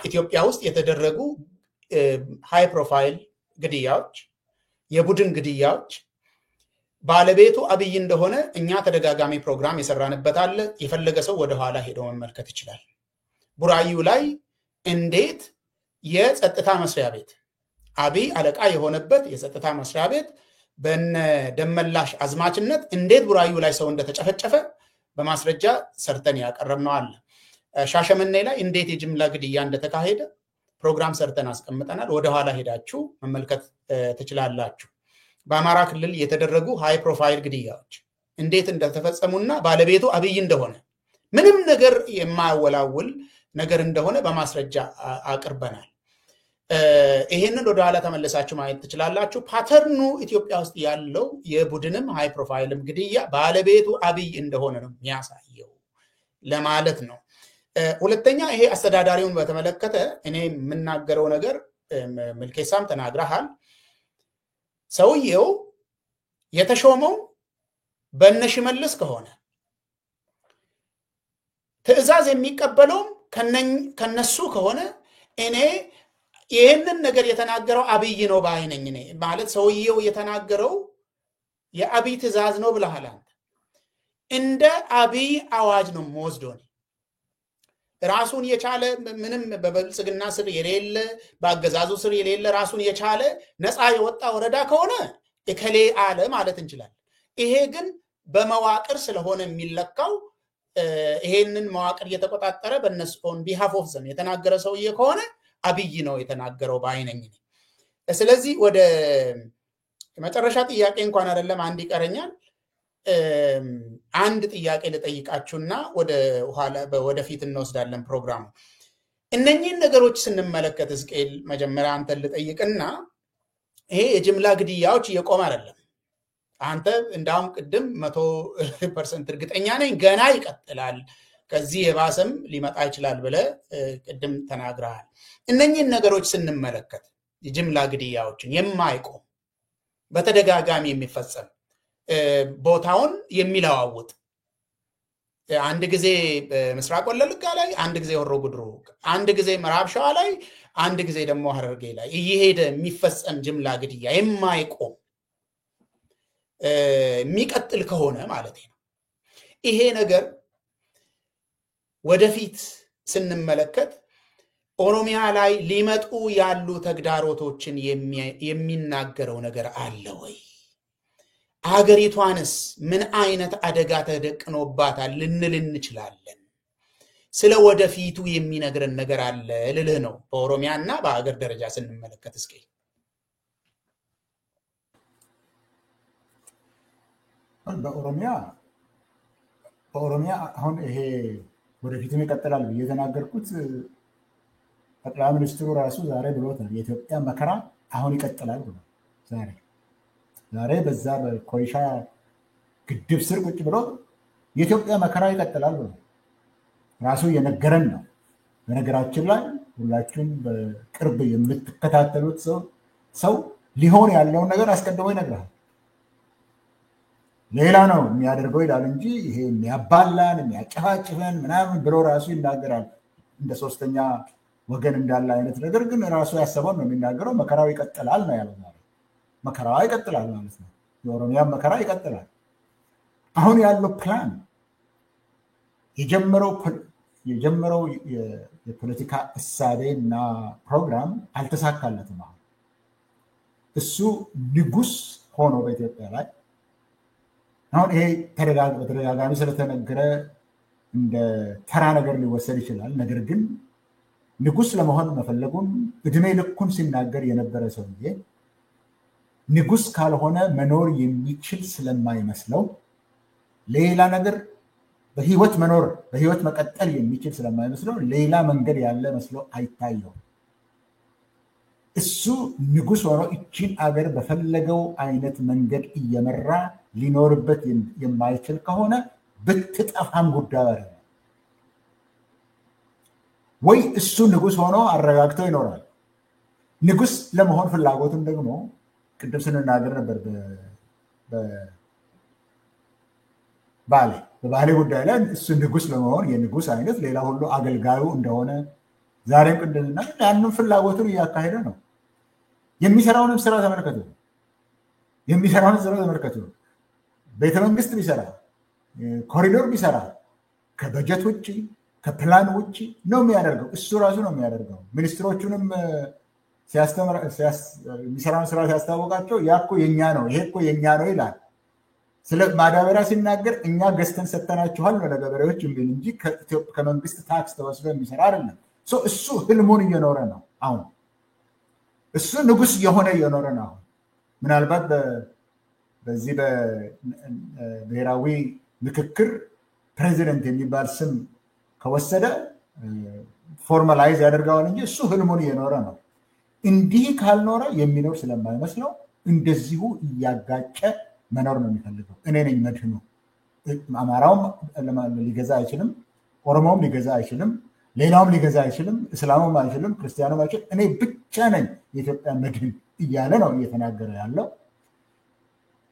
ኢትዮጵያ ውስጥ የተደረጉ ሃይ ፕሮፋይል ግድያዎች፣ የቡድን ግድያዎች ባለቤቱ አብይ እንደሆነ እኛ ተደጋጋሚ ፕሮግራም የሰራንበት አለ። የፈለገ ሰው ወደ ኋላ ሄዶ መመልከት ይችላል። ቡራዩ ላይ እንዴት የጸጥታ መስሪያ ቤት አብይ አለቃ የሆነበት የጸጥታ መስሪያ ቤት በነ ደመላሽ አዝማችነት እንዴት ቡራዩ ላይ ሰው እንደተጨፈጨፈ በማስረጃ ሰርተን ያቀረብነው አለ። ሻሸመኔ ላይ እንዴት የጅምላ ግድያ እንደተካሄደ ፕሮግራም ሰርተን አስቀምጠናል። ወደ ኋላ ሄዳችሁ መመልከት ትችላላችሁ። በአማራ ክልል የተደረጉ ሃይ ፕሮፋይል ግድያዎች እንዴት እንደተፈጸሙና ባለቤቱ አብይ እንደሆነ ምንም ነገር የማያወላውል ነገር እንደሆነ በማስረጃ አቅርበናል። ይሄንን ወደ ኋላ ተመለሳችሁ ማየት ትችላላችሁ። ፓተርኑ ኢትዮጵያ ውስጥ ያለው የቡድንም ሃይ ፕሮፋይልም ግድያ ባለቤቱ አብይ እንደሆነ ነው የሚያሳየው ለማለት ነው። ሁለተኛ ይሄ አስተዳዳሪውን በተመለከተ እኔ የምናገረው ነገር ምልኬሳም ተናግረሃል። ሰውየው የተሾመው በነሽመልስ ከሆነ ትዕዛዝ የሚቀበለውም ከነሱ ከሆነ እኔ ይህንን ነገር የተናገረው አብይ ነው ባይነኝ እኔ ማለት ሰውየው የተናገረው የአብይ ትዕዛዝ ነው ብለሃል አንተ። እንደ አብይ አዋጅ ነው የምወስደው። ራሱን የቻለ ምንም በብልጽግና ስር የሌለ በአገዛዙ ስር የሌለ ራሱን የቻለ ነፃ የወጣ ወረዳ ከሆነ እከሌ አለ ማለት እንችላለን። ይሄ ግን በመዋቅር ስለሆነ የሚለካው ይሄንን መዋቅር እየተቆጣጠረ በእነሱ ኦን ቢሃፍ ኦፍ ዘም የተናገረ ሰውዬ ከሆነ አብይ ነው የተናገረው ባይነኝ። ስለዚህ ወደ መጨረሻ ጥያቄ እንኳን አይደለም አንድ ይቀረኛል። አንድ ጥያቄ ልጠይቃችሁና ወደፊት እንወስዳለን ፕሮግራሙ። እነኚህን ነገሮች ስንመለከት እስቄል መጀመሪያ አንተን ልጠይቅና ይሄ የጅምላ ግድያዎች እየቆመ አይደለም። አንተ እንዳውም ቅድም 100% እርግጠኛ ነኝ ገና ይቀጥላል፣ ከዚህ የባሰም ሊመጣ ይችላል ብለህ ቅድም ተናግረሃል። እነኚህን ነገሮች ስንመለከት የጅምላ ግድያዎችን የማይቆም በተደጋጋሚ የሚፈጸም ቦታውን የሚለዋውጥ አንድ ጊዜ በምስራቅ ወለልጋ ላይ፣ አንድ ጊዜ ወሮ ጉድሩ፣ አንድ ጊዜ ምዕራብ ሸዋ ላይ፣ አንድ ጊዜ ደግሞ ሐረርጌ ላይ እየሄደ የሚፈጸም ጅምላ ግድያ የማይቆም የሚቀጥል ከሆነ ማለት ነው ይሄ ነገር ወደፊት ስንመለከት ኦሮሚያ ላይ ሊመጡ ያሉ ተግዳሮቶችን የሚናገረው ነገር አለ ወይ? ሀገሪቷንስ ምን አይነት አደጋ ተደቅኖባታል ልንል እንችላለን? ስለ ወደፊቱ የሚነግረን ነገር አለ ልልህ ነው። በኦሮሚያና በሀገር ደረጃ ስንመለከት እስኪ በኦሮሚያ አሁን ይሄ ወደፊትም ይቀጥላል ብዬ የተናገርኩት ጠቅላይ ሚኒስትሩ ራሱ ዛሬ ብሎታል። የኢትዮጵያ መከራ አሁን ይቀጥላል ብሎ ዛሬ በዛ በኮይሻ ግድብ ስር ቁጭ ብሎ የኢትዮጵያ መከራ ይቀጥላል ብሎ ራሱ የነገረን ነው። በነገራችን ላይ ሁላችሁም በቅርብ የምትከታተሉት ሰው ሊሆን ያለውን ነገር አስቀድሞ ይነግራል። ሌላ ነው የሚያደርገው ይላል እንጂ ይሄ የሚያባላን የሚያጨፋጭፈን ምናምን ብሎ ራሱ ይናገራል። እንደ ሶስተኛ ወገን እንዳለ አይነት ነገር ግን ራሱ ያሰበውን ነው የሚናገረው። መከራው ይቀጥላል ነው ያለው። መከራው ይቀጥላል ማለት ነው። የኦሮሚያ መከራ ይቀጥላል። አሁን ያለው ፕላን የጀመረው የፖለቲካ እሳቤና ፕሮግራም አልተሳካለትም። አሁን እሱ ንጉስ ሆኖ በኢትዮጵያ ላይ አሁን ይሄ በተደጋጋሚ ስለተነገረ እንደ ተራ ነገር ሊወሰድ ይችላል። ነገር ግን ንጉስ ለመሆን መፈለጉን እድሜ ልኩን ሲናገር የነበረ ሰውዬ ንጉስ ካልሆነ መኖር የሚችል ስለማይመስለው ሌላ ነገር በህይወት መቀጠል የሚችል ስለማይመስለው ሌላ መንገድ ያለ መስሎ አይታየው። እሱ ንጉስ ሆኖ እቺን አገር በፈለገው አይነት መንገድ እየመራ ሊኖርበት የማይችል ከሆነ ብትጠፋም ጉዳዩ አይደለም። ወይ እሱ ንጉስ ሆኖ አረጋግቶ ይኖራል። ንጉስ ለመሆን ፍላጎቱን ደግሞ ቅድም ስንናገር ነበር በባሌ ጉዳይ ላይ እሱ ንጉስ ለመሆን የንጉስ አይነት ሌላ ሁሉ አገልጋዩ እንደሆነ ዛሬም ቅድምና ያንን ፍላጎቱን እያካሄደ ነው። የሚሰራውንም ስራ ተመልከቱ። ቤተ መንግስት ቢሰራ ኮሪዶር ቢሰራ ከበጀት ውጭ ከፕላን ውጭ ነው የሚያደርገው። እሱ ራሱ ነው የሚያደርገው። ሚኒስትሮቹንም የሚሰራውን ስራ ሲያስታወቃቸው ያ እኮ የኛ ነው፣ ይሄ እኮ የኛ ነው ይላል። ስለ ማዳበሪያ ሲናገር እኛ ገዝተን ሰተናችኋል ነው ለገበሬዎች የሚል እንጂ ከመንግስት ታክስ ተወስዶ የሚሰራ አይደለም። እሱ ህልሙን እየኖረ ነው። አሁን እሱ ንጉስ የሆነ እየኖረ ነው። አሁን ምናልባት በዚህ በብሔራዊ ምክክር ፕሬዚደንት የሚባል ስም ከወሰደ ፎርማላይዝ ያደርገዋል እንጂ እሱ ህልሙን እየኖረ ነው። እንዲህ ካልኖረ የሚኖር ስለማይመስለው እንደዚሁ እያጋጨ መኖር ነው የሚፈልገው። እኔ ነኝ መድህኑ። አማራውም ሊገዛ አይችልም፣ ኦሮሞውም ሊገዛ አይችልም፣ ሌላውም ሊገዛ አይችልም፣ እስላሙም አይችልም፣ ክርስቲያኑም አይችልም፣ እኔ ብቻ ነኝ የኢትዮጵያ መድህን እያለ ነው እየተናገረ ያለው።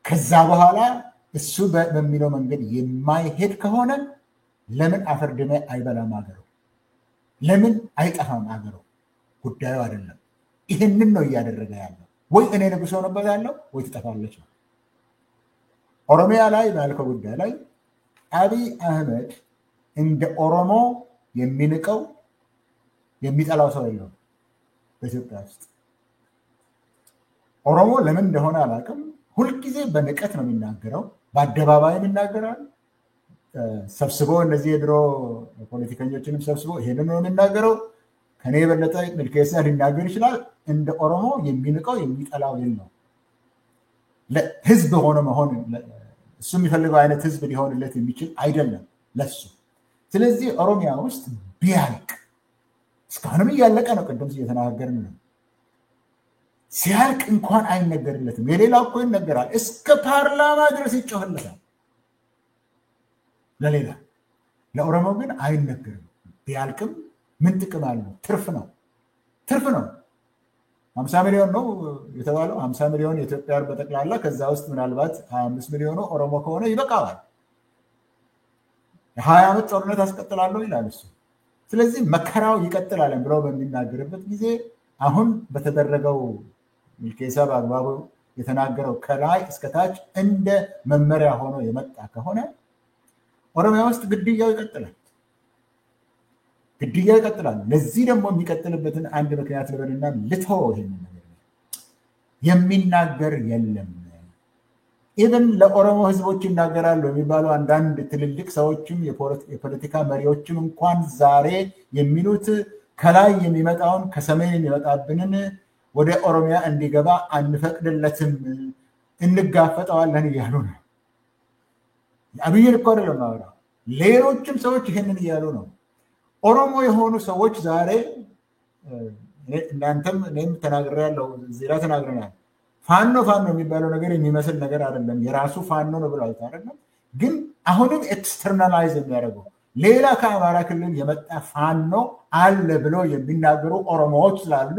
ከዛ በኋላ እሱ በሚለው መንገድ የማይሄድ ከሆነ ለምን አፈር ድሜ አይበላም አገሩ? ለምን አይጠፋም አገሩ? ጉዳዩ አይደለም። ይህንን ነው እያደረገ ያለው። ወይ እኔ ንጉስ ሆነበታለሁ ወይ ትጠፋለች ነው። ኦሮሚያ ላይ ባልከው ጉዳይ ላይ አብይ አህመድ እንደ ኦሮሞ የሚንቀው የሚጠላው ሰው የለውም በኢትዮጵያ ውስጥ። ኦሮሞ ለምን እንደሆነ አላውቅም፣ ሁልጊዜ በንቀት ነው የሚናገረው። በአደባባይም ይናገራል። ሰብስቦ እነዚህ የድሮ ፖለቲከኞችንም ሰብስቦ ይሄንን ነው የሚናገረው። ከኔ የበለጠ ሚልኬሳ ሊናገር ይችላል። እንደ ኦሮሞ የሚንቀው የሚጠላው የለው። ለህዝብ ሆነ መሆን እሱ የሚፈልገው አይነት ህዝብ ሊሆንለት የሚችል አይደለም ለሱ። ስለዚህ ኦሮሚያ ውስጥ ቢያልቅ እስካሁንም እያለቀ ነው። ቅድም እየተናገርን ነው። ሲያልቅ እንኳን አይነገርለትም። የሌላው እኮ ይነገራል፣ እስከ ፓርላማ ድረስ ይጮህለታል ለሌላ። ለኦሮሞ ግን አይነገርም። ቢያልቅም ምን ጥቅም አለው? ትርፍ ነው። 50 ሚሊዮን ነው የተባለው። 50 ሚሊዮን የኢትዮጵያ በጠቅላላ፣ ከዛ ውስጥ ምናልባት 25 ሚሊዮኑ ኦሮሞ ከሆነ ይበቃዋል። የ20 ዓመት ጦርነት አስቀጥላለሁ ይላል እሱ። ስለዚህ መከራው ይቀጥላል ብለው በሚናገርበት ጊዜ አሁን በተደረገው ሚልኬሳ በአግባቡ የተናገረው ከላይ እስከታች እንደ መመሪያ ሆኖ የመጣ ከሆነ ኦሮሚያ ውስጥ ግድያው ይቀጥላል። ለዚህ ደግሞ የሚቀጥልበትን አንድ ምክንያት ልበልና ልተወው። ይሄንን ነገር የሚናገር የለም። ኢቨን ለኦሮሞ ህዝቦች ይናገራሉ የሚባሉ አንዳንድ ትልልቅ ሰዎችም የፖለቲካ መሪዎችም እንኳን ዛሬ የሚሉት ከላይ የሚመጣውን ከሰሜን የሚመጣብንን ወደ ኦሮሚያ እንዲገባ አንፈቅድለትም፣ እንጋፈጠዋለን እያሉ ነው። አብይን እኮ አይደለም ማውራው፣ ሌሎችም ሰዎች ይህንን እያሉ ነው። ኦሮሞ የሆኑ ሰዎች ዛሬ እናንተም እኔም ተናግሬያለሁ፣ ዜራ ተናግረናል። ፋኖ የሚባለው ነገር የሚመስል ነገር አይደለም። የራሱ ፋኖ ነው ብለው አይደለም፣ ግን አሁንም ኤክስተርናላይዝ የሚያደርገው ሌላ ከአማራ ክልል የመጣ ፋኖ አለ ብሎ የሚናገሩ ኦሮሞዎች ስላሉ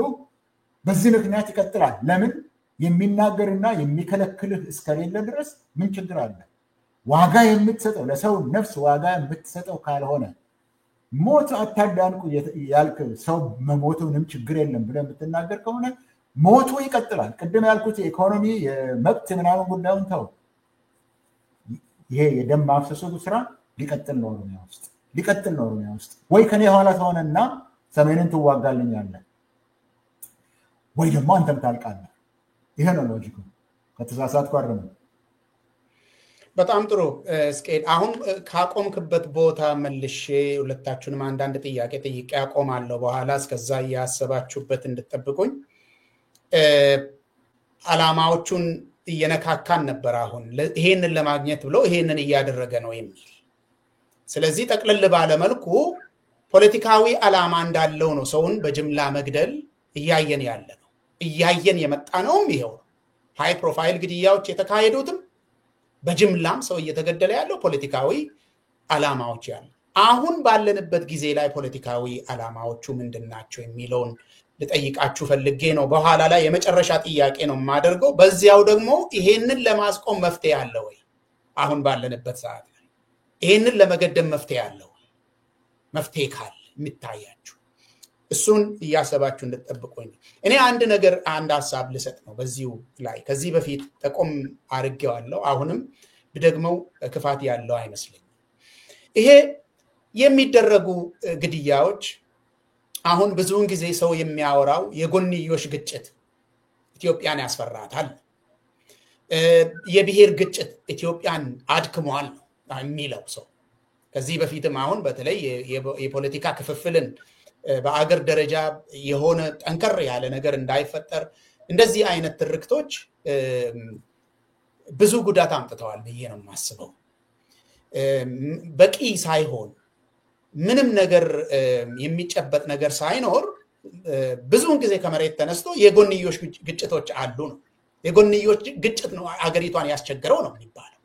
በዚህ ምክንያት ይቀጥላል። ለምን የሚናገርና የሚከለክልህ እስከሌለ ድረስ ምን ችግር አለ? ዋጋ የምትሰጠው ለሰው ነፍስ ዋጋ የምትሰጠው ካልሆነ ሞት አታዳንቁ ያልክ ሰው መሞቱ ምንም ችግር የለም ብለህ የምትናገር ከሆነ ሞቱ ይቀጥላል። ቅድም ያልኩት የኢኮኖሚ የመብት ምናምን ጉዳዩን ተው። ይሄ የደም ማፍሰሱ ስራ ሊቀጥል ነው ኦሮሚያ ውስጥ። ወይ ከኔ ኋላ ተሆነና ሰሜንን ትዋጋልኛለህ፣ ወይ ደግሞ አንተም ታልቃለህ። ይሄ ነው ሎጂኩ። ከተሳሳትኩ አርም። በጣም ጥሩ እስቄድ፣ አሁን ካቆምክበት ቦታ መልሼ ሁለታችሁንም አንዳንድ ጥያቄ ጠይቄ አቆማለሁ። በኋላ እስከዛ እያሰባችሁበት እንድትጠብቁኝ። አላማዎቹን እየነካካን ነበር። አሁን ይሄንን ለማግኘት ብሎ ይሄንን እያደረገ ነው የሚል። ስለዚህ ጠቅልል ባለ መልኩ ፖለቲካዊ አላማ እንዳለው ነው ሰውን በጅምላ መግደል እያየን ያለ ነው። እያየን የመጣ ነውም ይሄው ነው። ሃይ ፕሮፋይል ግድያዎች የተካሄዱትም በጅምላም ሰው እየተገደለ ያለው ፖለቲካዊ አላማዎች ያሉ። አሁን ባለንበት ጊዜ ላይ ፖለቲካዊ አላማዎቹ ምንድናቸው የሚለውን ልጠይቃችሁ ፈልጌ ነው። በኋላ ላይ የመጨረሻ ጥያቄ ነው የማደርገው። በዚያው ደግሞ ይሄንን ለማስቆም መፍትሄ አለ ወይ? አሁን ባለንበት ሰዓት ላይ ይሄንን ለመገደም መፍትሄ አለ ወይ? መፍትሄ ካለ የሚታያችሁ እሱን እያሰባችሁ እንድትጠብቁኝ እኔ አንድ ሐሳብ ልሰጥ ነው በዚሁ ላይ ከዚህ በፊት ተቆም አርጌዋለሁ አሁንም ብደግመው ክፋት ያለው አይመስልኝ ይሄ የሚደረጉ ግድያዎች አሁን ብዙውን ጊዜ ሰው የሚያወራው የጎንዮሽ ግጭት ኢትዮጵያን ያስፈራታል የብሔር ግጭት ኢትዮጵያን አድክሟል የሚለው ሰው ከዚህ በፊትም አሁን በተለይ የፖለቲካ ክፍፍልን በአገር ደረጃ የሆነ ጠንከር ያለ ነገር እንዳይፈጠር እንደዚህ አይነት ትርክቶች ብዙ ጉዳት አምጥተዋል ብዬ ነው የማስበው በቂ ሳይሆን ምንም ነገር የሚጨበጥ ነገር ሳይኖር ብዙውን ጊዜ ከመሬት ተነስቶ የጎንዮሽ ግጭቶች አሉ ነው የጎንዮሽ ግጭት ነው አገሪቷን ያስቸገረው ነው የሚባለው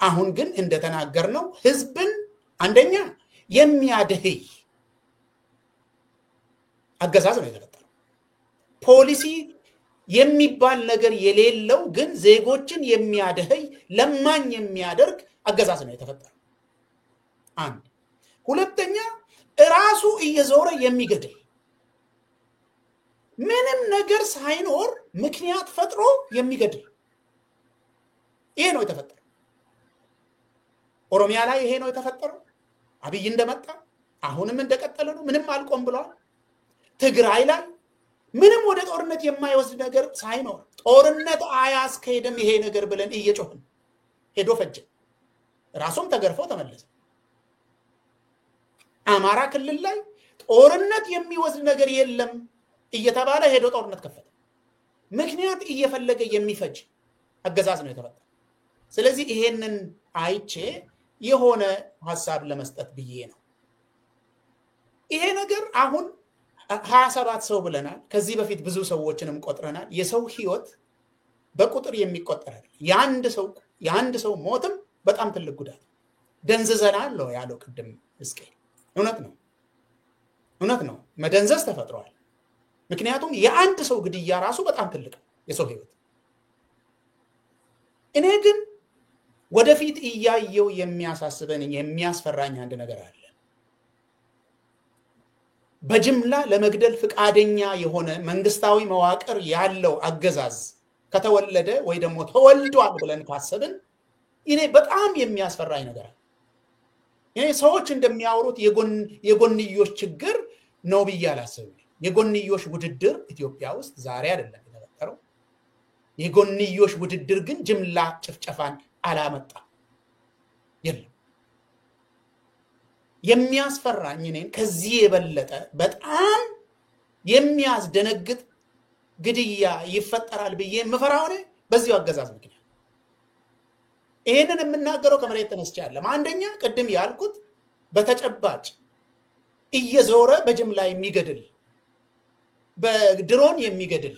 አሁን ግን እንደተናገርነው ህዝብን አንደኛ የሚያደህይ አገዛዝ ነው የተፈጠረው ፖሊሲ የሚባል ነገር የሌለው ግን ዜጎችን የሚያደህይ ለማኝ የሚያደርግ አገዛዝ ነው የተፈጠረው አንድ ሁለተኛ ራሱ እየዞረ የሚገድል ምንም ነገር ሳይኖር ምክንያት ፈጥሮ የሚገድል ይሄ ነው የተፈጠረው ኦሮሚያ ላይ ይሄ ነው የተፈጠረው አብይ እንደመጣ አሁንም እንደቀጠለ ነው ምንም አልቆም ብሏል ትግራይ ላይ ምንም ወደ ጦርነት የማይወስድ ነገር ሳይኖር ጦርነት አያስከሄድም ይሄ ነገር ብለን እየጮህን ሄዶ ፈጀ ራሱም ተገርፎ ተመለሰ አማራ ክልል ላይ ጦርነት የሚወስድ ነገር የለም እየተባለ ሄዶ ጦርነት ከፈተ ምክንያት እየፈለገ የሚፈጅ አገዛዝ ነው የተፈጠረው ስለዚህ ይሄንን አይቼ የሆነ ሐሳብ ለመስጠት ብዬ ነው ይሄ ነገር አሁን 27 ሰው ብለናል ከዚህ በፊት ብዙ ሰዎችንም ቆጥረናል የሰው ህይወት በቁጥር የሚቆጠር አይደል የአንድ ሰው ሞትም በጣም ትልቅ ጉዳት ደንዝዘናል ነው ያለው ቅድም እስከይ እውነት ነው መደንዘዝ ተፈጥሯል ምክንያቱም የአንድ ሰው ግድያ ራሱ በጣም ትልቅ የሰው ህይወት እኔ ግን ወደፊት እያየው የሚያሳስበን የሚያስፈራኝ አንድ ነገር አለ በጅምላ ለመግደል ፍቃደኛ የሆነ መንግስታዊ መዋቅር ያለው አገዛዝ ከተወለደ ወይ ደግሞ ተወልዷል ብለን ካሰብን እኔ በጣም የሚያስፈራኝ ነገር አለ እኔ ሰዎች እንደሚያወሩት የጎንዮሽ ችግር ነው ብያላስብ የጎንዮሽ ውድድር ኢትዮጵያ ውስጥ ዛሬ አይደለም የተፈጠረው የጎንዮሽ ውድድር ግን ጅምላ ጭፍጨፋን አላመጣ የለም የሚያስፈራኝ እኔን ከዚህ የበለጠ በጣም የሚያስደነግጥ ግድያ ይፈጠራል ብዬ መፈራው ነው በዚሁ አገዛዝ ምክንያት ይሄንን የምናገረው ከመሬት ተነስቻለሁ አንደኛ ቅድም ያልኩት በተጨባጭ እየዞረ በጅምላ የሚገድል በድሮን የሚገድል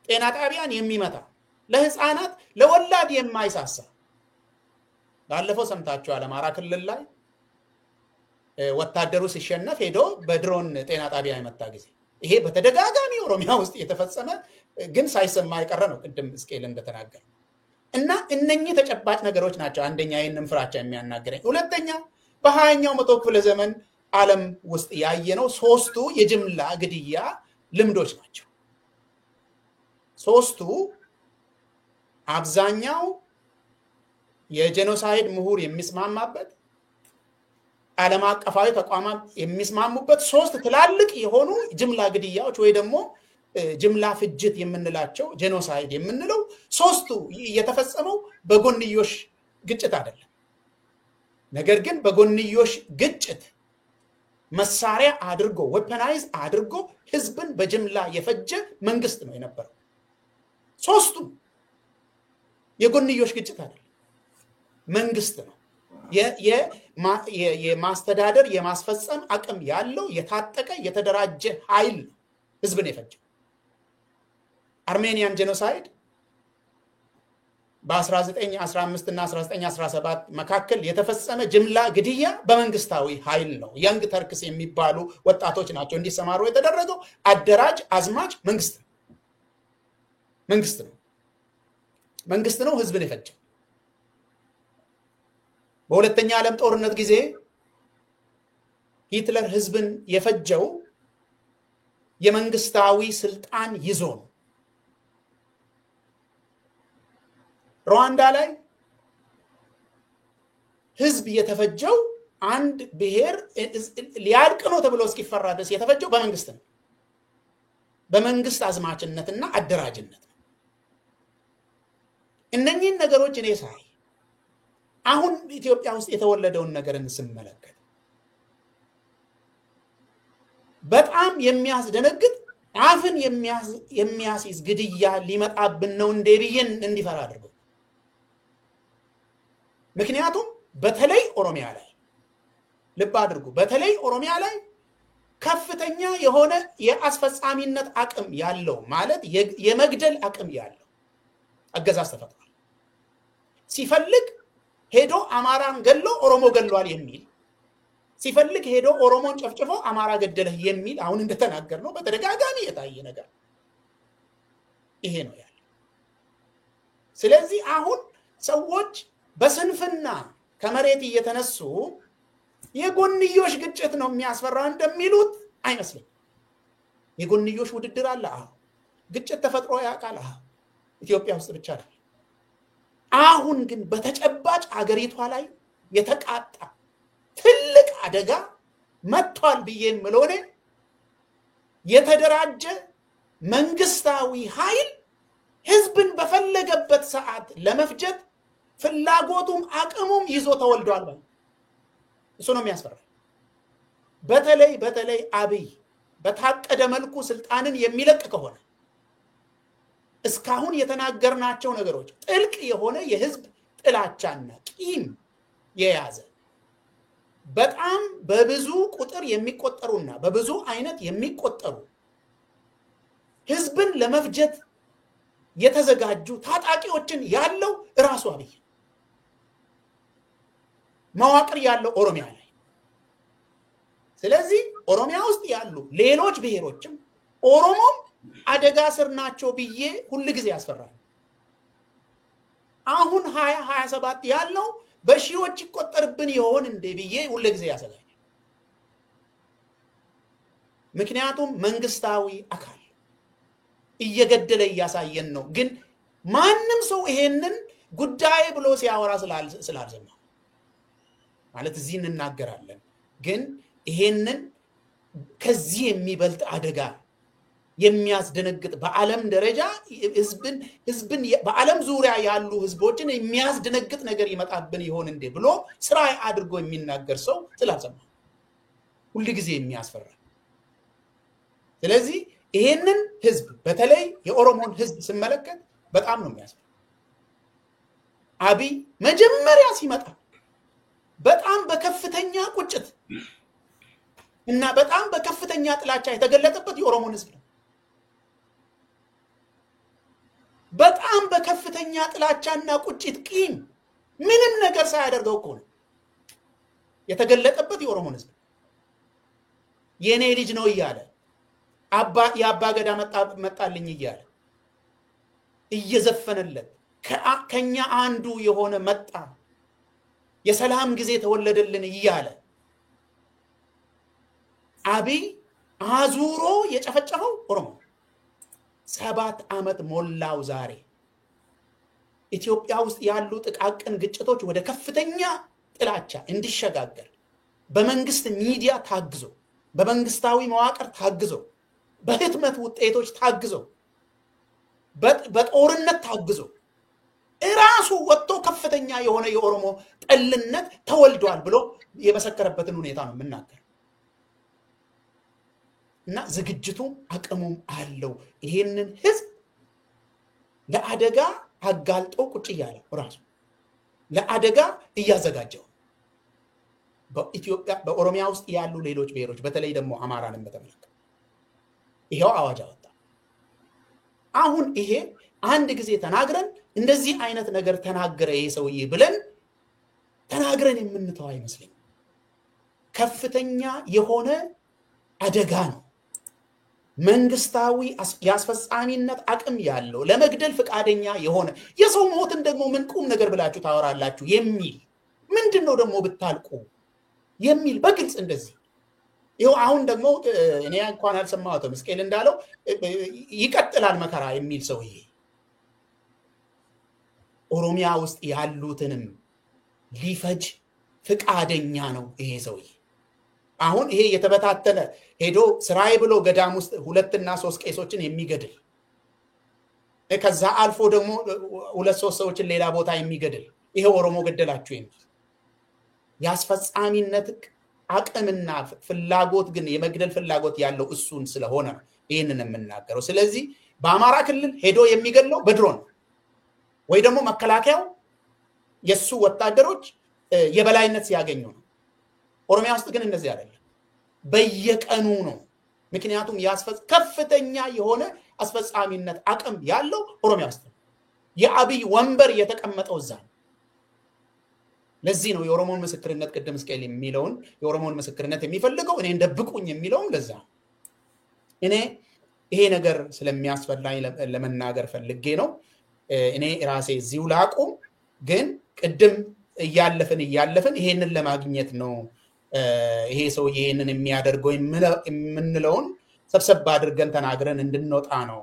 ጤና ጣቢያን የሚመታ ለህፃናት ለወላድ የማይሳሳ ባለፈው ሰምታችኋል አማራ ክልል ላይ ወታደሩ ሲሸነፍ ሄዶ በድሮን ጤና ጣቢያ የመታ ጊዜ ይሄ በተደጋጋሚ ኦሮሚያ ውስጥ የተፈጸመ ግን ሳይሰማ አይቀረ ነው ቅድም እስኬል እንደተናገረ እና እነኚህ ተጨባጭ ነገሮች ናቸው አንደኛ ይሄንን ፍራቻ የሚያናገረኝ ሁለተኛ በ20ኛው መቶ ክፍለ ዘመን ዓለም ውስጥ ያየነው ሶስቱ የጅምላ ግድያ ልምዶች ናቸው ሶስቱ አብዛኛው የጄኖሳይድ ምሁር የሚስማማበት ዓለም አቀፋዊ ተቋማት የሚስማሙበት ሶስት ትላልቅ የሆኑ ጅምላ ግድያዎች ወይ ደግሞ ጅምላ ፍጅት የምንላቸው ጄኖሳይድ የምንለው ሶስቱ የተፈጸመው በጎንዮሽ ግጭት አይደለም ነገር ግን በጎንዮሽ ግጭት መሳሪያ አድርጎ ዌፐናይዝ አድርጎ ህዝብን በጅምላ የፈጀ መንግስት ነው የነበረው ሶስቱ የጎንዮሽ ግጭት አይደለም መንግስት ነው የማስተዳደር የማስፈጸም አቅም ያለው የታጠቀ የተደራጀ ኃይል ህዝብን የፈጀ አርሜኒያን ጄኖሳይድ በ1915 እና 1917 መካከል የተፈጸመ ጅምላ ግድያ በመንግስታዊ ኃይል ነው ያንግ ተርክስ የሚባሉ ወጣቶች ናቸው እንዲሰማሩ የተደረገው አደራጅ አዝማች መንግስት ነው ህዝብን የፈጀ በሁለተኛ ዓለም ጦርነት ጊዜ ሂትለር ህዝብን የፈጀው የመንግስታዊ ስልጣን ይዞ ነው። ሩዋንዳ ላይ ህዝብ የተፈጀው አንድ ብሔር ሊያልቅ ነው ተብሎ እስኪፈራ ድረስ የተፈጀው በመንግስት ነው። በመንግስት አዝማችነትና አደራጅነት ነው። እነኚህን ነገሮች እኔ ሳይ አሁን ኢትዮጵያ ውስጥ የተወለደውን ነገር እንስመለከት በጣም የሚያስደነግጥ አፍን የሚያስይዝ ግድያ ሊመጣብን ነው እንደ ብዬን እንዲፈራ አድርጎ ምክንያቱም በተለይ ኦሮሚያ ላይ ልብ አድርጉ በተለይ ኦሮሚያ ላይ ከፍተኛ የሆነ የአስፈጻሚነት አቅም ያለው ማለት የመግደል አቅም ያለው አገዛዝ ተፈጥሯል። ሲፈልግ ሄዶ አማራን ገሎ ኦሮሞ ገሏል የሚል ሲፈልግ ሄዶ ኦሮሞን ጨፍጭፎ አማራ ገደለህ የሚል አሁን እንደተናገር ነው በተደጋጋሚ የታየ ነገር ይሄ ነው ያለው። ስለዚህ አሁን ሰዎች በስንፍና ከመሬት እየተነሱ የጎንዮሽ ግጭት ነው የሚያስፈራው እንደሚሉት አይመስልም። የጎንዮሽ ውድድር አለ። ግጭት ተፈጥሮ ያውቃል። ኢትዮጵያ ውስጥ ብቻ አይደለም። አሁን ግን በተጨባጭ አገሪቷ ላይ የተቃጣ ትልቅ አደጋ መጥቷል ብዬን ምሎኔ የተደራጀ መንግስታዊ ኃይል ህዝብን በፈለገበት ሰዓት ለመፍጀት ፍላጎቱም አቅሙም ይዞ ተወልዷል። እሱ ነው የሚያስፈራው። በተለይ አብይ በታቀደ መልኩ ስልጣንን የሚለቅ ከሆነ እስካሁን የተናገርናቸው ነገሮች ጥልቅ የሆነ የህዝብ ጥላቻና ቂም የያዘ በጣም በብዙ ቁጥር የሚቆጠሩና በብዙ አይነት የሚቆጠሩ ህዝብን ለመፍጀት የተዘጋጁ ታጣቂዎችን ያለው ራሱ አብይ መዋቅር ያለው ኦሮሚያ ላይ። ስለዚህ ኦሮሚያ ውስጥ ያሉ ሌሎች ብሔሮችም ኦሮሞም አደጋ ስር ናቸው ብዬ ሁሉ ጊዜ ያስፈራል። አሁን 2027 ያለው በሺዎች ይቆጠርብን ይሆን እንደ ብዬ ሁሉ ጊዜ ያሰጋኝ። ምክንያቱም መንግስታዊ አካል እየገደለ ያሳየን ነው። ግን ማንም ሰው ይሄንን ጉዳይ ብሎ ሲያወራ ስላልሰማ ማለት እዚህ እንናገራለን። ግን ይሄንን ከዚህ የሚበልጥ አደጋ የሚያስደነግጥ በዓለም ደረጃ ህዝብን በዓለም ዙሪያ ያሉ ህዝቦችን የሚያስደነግጥ ነገር ይመጣብን ይሆን እንዴ ብሎ ስራ አድርጎ የሚናገር ሰው ስላልሰማ ሁሉ ጊዜ የሚያስፈራ። ስለዚህ ይሄንን ህዝብ በተለይ የኦሮሞን ህዝብ ሲመለከት በጣም ነው የሚያስፈራ። አብይ መጀመሪያ ሲመጣ በጣም በከፍተኛ ቁጭት እና በጣም በከፍተኛ ጥላቻ የተገለጠበት የኦሮሞን ህዝብ ነው። በጣም በከፍተኛ ጥላቻና ቁጭት ቂም ምንም ነገር ሳያደርገው እኮ ነው የተገለጠበት የኦሮሞን ህዝብ። የኔ ልጅ ነው እያለ የአባ ገዳ መጣልኝ እያለ እየዘፈነለት ከኛ አንዱ የሆነ መጣ የሰላም ጊዜ ተወለደልን እያለ አብይ አዙሮ የጨፈጨፈው ኦሮሞ 7 ዓመት ሞላው። ዛሬ ኢትዮጵያ ውስጥ ያሉ ጥቃቅን ግጭቶች ወደ ከፍተኛ ጥላቻ እንዲሸጋገር በመንግስት ሚዲያ ታግዞ በመንግስታዊ መዋቅር ታግዞ በህትመት ውጤቶች ታግዞ በጦርነት ታግዞ ራሱ ወጥቶ ከፍተኛ የሆነ የኦሮሞ ጠልነት ተወልዷል ብሎ የመሰከረበትን ሁኔታ ነው የምናገር። እና ዝግጅቱም አቅሙም አለው። ይሄንን ህዝብ ለአደጋ አጋልጦ ቁጭ ያለ ራሱ ለአደጋ እያዘጋጀው በኢትዮጵያ በኦሮሚያ ውስጥ ያሉ ሌሎች ብሔሮች በተለይ ደግሞ አማራንም በተመለከተ ይሄው አዋጅ አወጣ። አሁን ይሄ አንድ ጊዜ ተናግረን እንደዚህ አይነት ነገር ተናገረ ይሄ ሰውዬ ብለን ተናግረን የምንተው አይመስልም። ከፍተኛ የሆነ አደጋ ነው። መንግስታዊ ያስፈጻሚነት አቅም ያለው ለመግደል ፍቃደኛ የሆነ የሰው ሞትን ደግሞ ምን ቁም ነገር ብላችሁ ታወራላችሁ የሚል ምንድነው ደግሞ ብታልቁ የሚል በግልጽ እንደዚህ ይኸው አሁን ደግሞ እኔ እንኳን አልሰማሁትም ሕዝቅኤል እንዳለው ይቀጥላል መከራ የሚል ሰውዬ ኦሮሚያ ውስጥ ያሉትንም ሊፈጅ ፍቃደኛ ነው ይሄ ሰውዬ። አሁን ይሄ የተበታተነ ሄዶ ስራዬ ብሎ ገዳም ውስጥ 2 እና 3 ቄሶችን የሚገድል ከዛ አልፎ ደግሞ 2-3 ሰዎችን ሌላ ቦታ የሚገድል ይሄ ኦሮሞ ገደላችሁ የሚል ያስፈጻሚነት አቅምና ፍላጎት ግን የመግደል ፍላጎት ያለው እሱን ስለሆነ ይሄንን የምናገረው። ስለዚህ በአማራ ክልል ሄዶ የሚገድለው በድሮን ወይ ደግሞ መከላከያው የሱ ወታደሮች የበላይነት ሲያገኙ ነው። ኦሮሚያ ውስጥ ግን እንደዚህ አይደለም፣ በየቀኑ ነው። ምክንያቱም ከፍተኛ የሆነ አስፈጻሚነት አቅም ያለው ኦሮሚያ ውስጥ ነው። የአብይ ወንበር የተቀመጠው እዛ ነው። ለዚህ ነው የኦሮሞን ምስክርነት ቅድም ሕዝቅኤል የሚለውን የኦሮሞን ምስክርነት የሚፈልገው እኔ እንደብቁኝ የሚለውን ለዛ እኔ ይሄ ነገር ስለሚያስፈልጋኝ ለመናገር ፈልጌ ነው። እኔ ራሴ እዚሁ ላቁም፣ ግን ቅድም እያለፍን ይሄንን ለማግኘት ነው ይሄ ሰው ይሄንን የሚያደርገው የምንለውን ሰብሰብ አድርገን ተናግረን እንድንወጣ ነው።